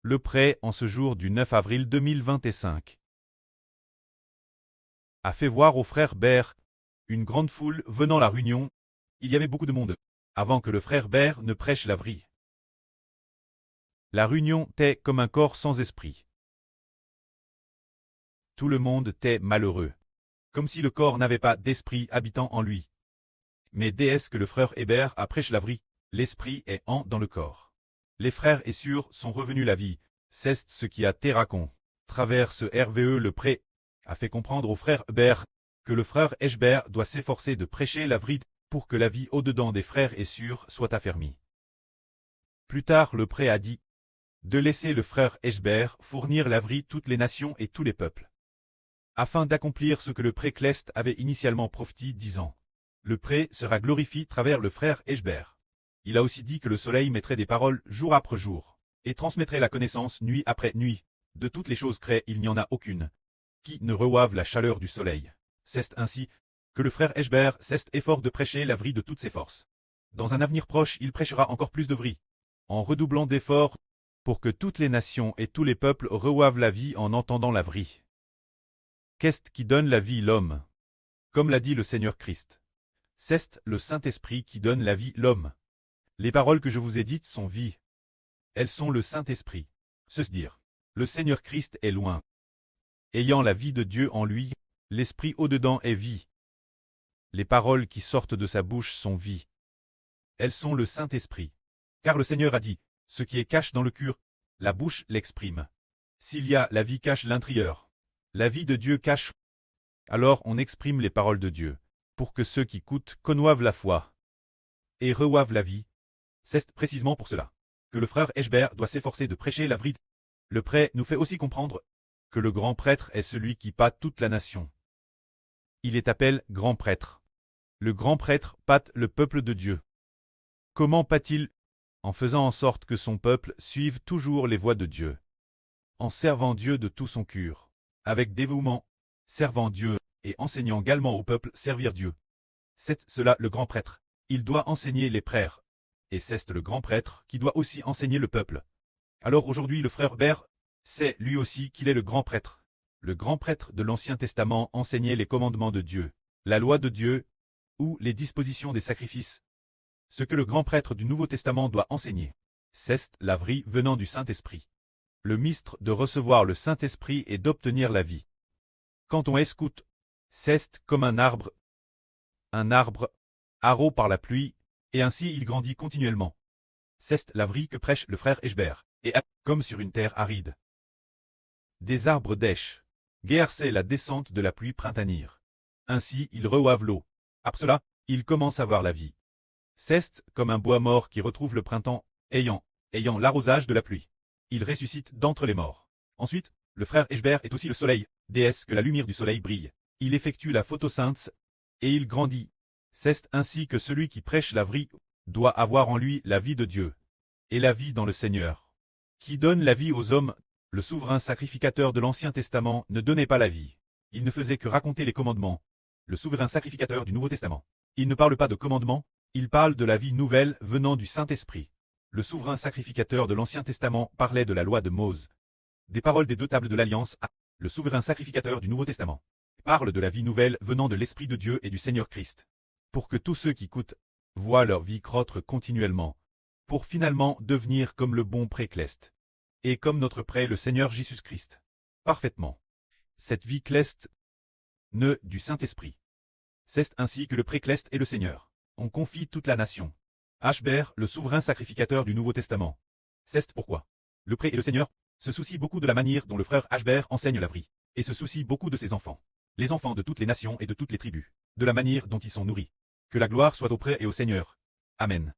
Le prêt en ce jour du 9 avril 2025 a fait voir au frère Bert une grande foule venant à la réunion. Il y avait beaucoup de monde, avant que le frère Bert ne prêche la vrille. La réunion était comme un corps sans esprit. Tout le monde était malheureux, comme si le corps n'avait pas d'esprit habitant en lui. Mais dès que le frère Hébert a prêché la vrille, l'esprit est en dans le corps. Les frères et sœurs sont revenus la vie, c'est ce qui a été raconté. Travers ce RVE le pré a fait comprendre au frère Hébert que le frère Hébert doit s'efforcer de prêcher la vrille pour que la vie au-dedans des frères et sœurs soit affermie. Plus tard le pré a dit de laisser le frère Hébert fournir la vrille toutes les nations et tous les peuples, afin d'accomplir ce que le pré Cleste avait initialement prophétisé disant. Le pré sera glorifié travers le frère Hébert. Il a aussi dit que le soleil mettrait des paroles jour après jour, et transmettrait la connaissance nuit après nuit. De toutes les choses créées, il n'y en a aucune qui ne reçoive la chaleur du soleil. C'est ainsi que le frère Hébert cesse effort de prêcher la vrille de toutes ses forces. Dans un avenir proche, il prêchera encore plus de vrille, en redoublant d'efforts pour que toutes les nations et tous les peuples reçoivent la vie en entendant la vrille. Qu'est-ce qui donne la vie l'homme? Comme l'a dit le Seigneur Christ. C'est le Saint-Esprit qui donne la vie l'homme. Les paroles que je vous ai dites sont vie. Elles sont le Saint-Esprit. C'est-à-dire, le Seigneur Christ est loin. Ayant la vie de Dieu en lui, l'Esprit au-dedans est vie. Les paroles qui sortent de sa bouche sont vie. Elles sont le Saint-Esprit. Car le Seigneur a dit, ce qui est caché dans le cœur, la bouche l'exprime. S'il y a la vie cache l'intérieur, la vie de Dieu cache. Alors on exprime les paroles de Dieu, pour que ceux qui écoutent conçoivent la foi et reçoivent la vie. C'est précisément pour cela que le frère Hébert doit s'efforcer de prêcher la vrille. Le prêt nous fait aussi comprendre que le grand prêtre est celui qui pâte toute la nation. Il est appelé grand prêtre. Le grand prêtre pâte le peuple de Dieu. Comment pâte-t-il? En faisant en sorte que son peuple suive toujours les voies de Dieu. En servant Dieu de tout son cœur, avec dévouement, servant Dieu, et enseignant également au peuple servir Dieu. C'est cela le grand prêtre. Il doit enseigner les prêtres. Et c'est le grand prêtre qui doit aussi enseigner le peuple. Alors aujourd'hui le frère Bert sait lui aussi qu'il est le grand prêtre. Le grand prêtre de l'Ancien Testament enseignait les commandements de Dieu, la loi de Dieu, ou les dispositions des sacrifices. Ce que le grand prêtre du Nouveau Testament doit enseigner, c'est la vrille venant du Saint-Esprit. Le mystère de recevoir le Saint-Esprit et d'obtenir la vie. Quand on écoute, c'est comme un arbre, arrosé par la pluie, et ainsi il grandit continuellement. C'est la vrille que prêche le frère Hébert, et comme sur une terre aride. Des arbres dèches. Guerre c'est la descente de la pluie printanière. Ainsi ils reçoivent l'eau. Après cela, ils commencent à voir la vie. C'est comme un bois mort qui retrouve le printemps, ayant l'arrosage de la pluie. Il ressuscite d'entre les morts. Ensuite, le frère Hébert est aussi le soleil, déesse que la lumière du soleil brille. Il effectue la photosynthèse, et il grandit. C'est ainsi que celui qui prêche la vrille doit avoir en lui la vie de Dieu, et la vie dans le Seigneur. Qui donne la vie aux hommes, le souverain sacrificateur de l'Ancien Testament ne donnait pas la vie. Il ne faisait que raconter les commandements. Le souverain sacrificateur du Nouveau Testament. Il ne parle pas de commandements, il parle de la vie nouvelle venant du Saint-Esprit. Le souverain sacrificateur de l'Ancien Testament parlait de la loi de Mose. Des paroles des deux tables de l'Alliance. Le souverain sacrificateur du Nouveau Testament parle de la vie nouvelle venant de l'Esprit de Dieu et du Seigneur Christ. Pour que tous ceux qui écoutent voient leur vie croître continuellement, pour finalement devenir comme le bon prêtre Cleste, et comme notre prêtre le Seigneur Jésus-Christ. Parfaitement. Cette vie Cleste naît du Saint-Esprit. C'est ainsi que le prêtre Cleste est le Seigneur. On confie toute la nation. Hébert, le souverain sacrificateur du Nouveau Testament. C'est pourquoi le prêtre et le Seigneur se soucient beaucoup de la manière dont le frère Hébert enseigne la vrille, et se soucie beaucoup de ses enfants. Les enfants de toutes les nations et de toutes les tribus, de la manière dont ils sont nourris. Que la gloire soit au prêtre et au Seigneur. Amen.